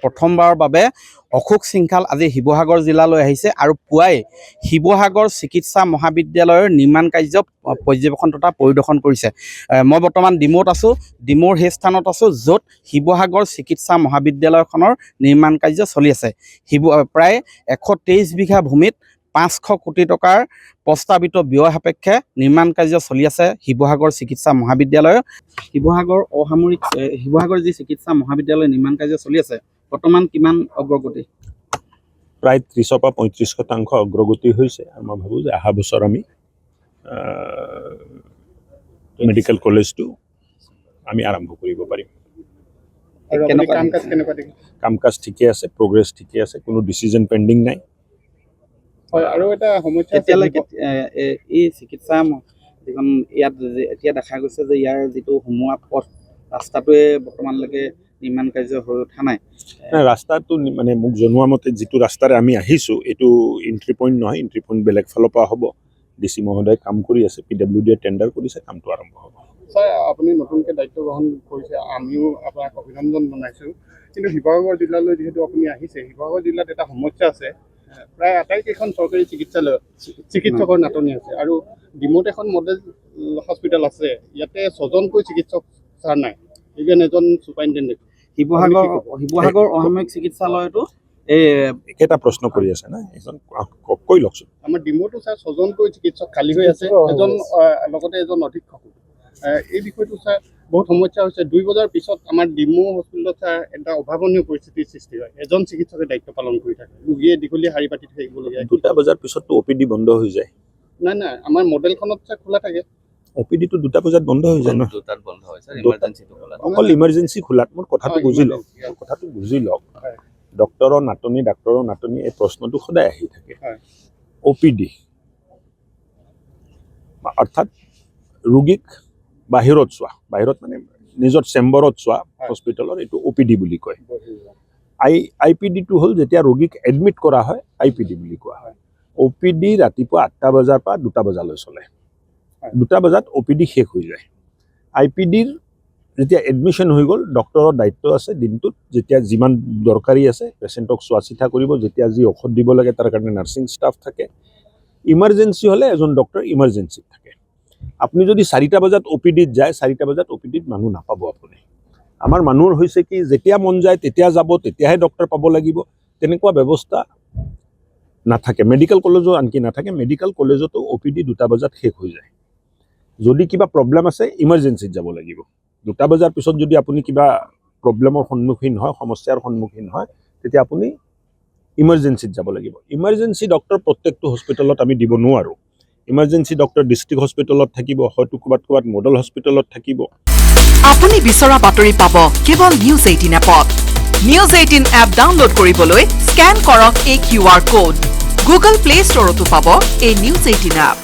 প্ৰথমবাৰৰ বাবে অশোক শৃংখাল আজি শিৱসাগৰ জিলালৈ আহিছে আৰু পুৱাই শিৱসাগৰ চিকিৎসা মহাবিদ্যালয়ৰ নিৰ্মাণ কাৰ্য পৰ্যবেক্ষণ তথা পৰিদৰ্শন কৰিছে। মই বৰ্তমান ডিমৌত আছোঁ। ডিমৌৰ সেই স্থানত আছোঁ য'ত শিৱসাগৰ চিকিৎসা মহাবিদ্যালয়খনৰ নিৰ্মাণ কাৰ্য চলি আছে। প্ৰায় 123 বিঘা ভূমিত 500 কোটি টকাৰ প্ৰস্তাৱিত ব্যয় সাপেক্ষে নিৰ্মাণ কাৰ্য চলি আছে শিৱসাগৰ চিকিৎসা মহাবিদ্যালয়ৰ। শিৱসাগৰ যি চিকিৎসা মহাবিদ্যালয় নিৰ্মাণ কাৰ্য চলি আছে বৰ্তমান কিমান অগ্ৰগতি? প্ৰায় 30 পৰা 35% অগ্ৰগতি হৈছে আৰু মই ভাবোঁ যে অহা বছৰ আমি মেডিকেল কলেজটো আমি আৰম্ভ কৰিব পাৰিম। কাম কাজ ঠিকে আছে, প্ৰগ্ৰেছ ঠিকে আছে, কোনো ডিচিজন পেণ্ডিং নাই। আৰু এটা সমস্যা এই চিকিৎসা যিখন ইয়াত এতিয়া দেখা গৈছে যে ইয়াৰ যিটো সোমোৱা পথ ৰাস্তাটোৱে বৰ্তমানলৈকে নিৰ্মাণ কাৰ্য হৈ উঠা নাই। ৰাস্তাটো মানে মোক জনোৱা মতে যিটো ৰাস্তাৰে আমি আহিছোঁ এইটো এণ্ট্ৰি পইণ্ট নহয়, এণ্ট্ৰি পইণ্ট বেলেগ ফালৰ পৰা হ'ব। DC মহোদয়ে কাম কৰি আছে, PWD টেণ্ডাৰ কৰিছে, কামটো আৰম্ভ হ'ব। ছাৰ, আপুনি নতুনকৈ দায়িত্ব গ্ৰহণ কৰিছে, আমিও আপোনাক অভিনন্দন জনাইছোঁ। কিন্তু শিৱসাগৰ জিলালৈ যিহেতু আপুনি আহিছে, শিৱসাগৰ জিলাত এটা সমস্যা আছে। প্ৰায় আটাইকেইখন চৰকাৰী চিকিৎসালয়ত চিকিৎসকৰ নাটনি আছে আৰু ডিমৌত এখন মডেল হস্পিটেল আছে, ইয়াতে 6জনকৈ চিকিৎসক ছাৰ নাই, ইভেন এজন ছুপাৰিনটেণ্ডেণ্ট। শিৱসাগৰ অসামৰিক চিকিৎসালয়তো একেটা প্ৰশ্ন কৰি আছে না, এইজন কৈ লওকচোন। আমাৰ ডিমৌতো ছাৰ 6জনকৈ চিকিৎসক খালী হৈ আছে, লগতে এজন অধীক্ষক। এই বিষয়টো ছাৰ বহুত সমস্যা হৈছে। 2 বজাৰ পিছত আমাৰ ডিমৌ হস্পিটেলত ছাৰ এটা অভাৱনীয় পৰিস্থিতিৰ সৃষ্টি হয়। এজন চিকিৎসকে দায়িত্ব পালন কৰি থাকে, ৰোগীয়ে দীঘলীয়া শাৰী পাতি থাকিবলগীয়া। 2টা বজাৰ পিছততো OPD বন্ধ হৈ যায়। নাই, আমাৰ মডেলখনত ছাৰ খোলা থাকে। OPDটো 2টা বজাত বন্ধ হৈ যায় ন? অকল ইমাৰ্জেঞ্চি খোলাত মোৰ কথাটো বুজি লওক। ডক্তৰৰ নাটনি এই প্ৰশ্নটো সদায় আহি থাকে। OPD অৰ্থাৎ ৰোগীক বাহিৰত চোৱা, বাহিৰত মানে নিজৰ চেম্বাৰত চোৱা হস্পিটেলৰ, এইটো OPD বুলি কয়। IPDটো হ'ল যেতিয়া ৰোগীক এডমিট কৰা হয়, IPD বুলি কোৱা হয়। OPD ৰাতিপুৱা 8টা বজাৰ পৰা 2টা বজালৈ চলে। 2টা বজাত OPD শেষ হৈ যায়। IPDৰ যেতিয়া এডমিশ্যন হৈ গ'ল, ডক্তৰৰ দায়িত্ব আছে দিনটোত যেতিয়া যিমান দৰকাৰী আছে পেচেণ্টক চোৱা চিতা কৰিব, যেতিয়া যি ঔষধ দিব লাগে তাৰ কাৰণে নাৰ্ছিং ষ্টাফ থাকে। ইমাৰ্জেঞ্চি হ'লে এজন ডক্তৰ ইমাৰ্জেঞ্চিত থাকে। আপুনি যদি 4টা বজাত OPDত যায়, 4টা বজাত OPDত মানুহ নাপাব আপুনি। আমাৰ মানুহৰ হৈছে কি যেতিয়া মন যায় তেতিয়া যাব, তেতিয়াহে ডক্তৰ পাব লাগিব, তেনেকুৱা ব্যৱস্থা নাথাকে। মেডিকেল কলেজো আনকি নাথাকে। মেডিকেল কলেজতো OPD 2টা বজাত শেষ হৈ যায়। যদি কিবা প্ৰব্লেম আছে ইমাৰ্জেঞ্চিত যাব লাগিব। 2টা বজাৰ পিছত যদি আপুনি কিবা প্ৰব্লেমৰ সন্মুখীন হয়, সমস্যাৰ সন্মুখীন হয়, তেতিয়া আপুনি ইমাৰ্জেঞ্চিত যাব লাগিব। ইমাৰ্জেঞ্চি ডক্তৰ প্ৰত্যেকটো হস্পিটেলত আমি দিব নোৱাৰোঁ। ইমাৰ্জেঞ্চি ডক্তৰ ডিষ্ট্ৰিক্ট হস্পিটেলত থাকিব, হয়তো ক'ৰবাত মডেল হস্পিটেলত থাকিব। আপুনি বিচৰা বাতৰি পাব কেৱল নিউজ 18 এপত। নিউজ 18 এপ ডাউনলোড কৰিবলৈ স্কেন কৰক এই QR কোড। গুগল প্লে ষ্টৰতো পাব এই নিউজ 18 এপ।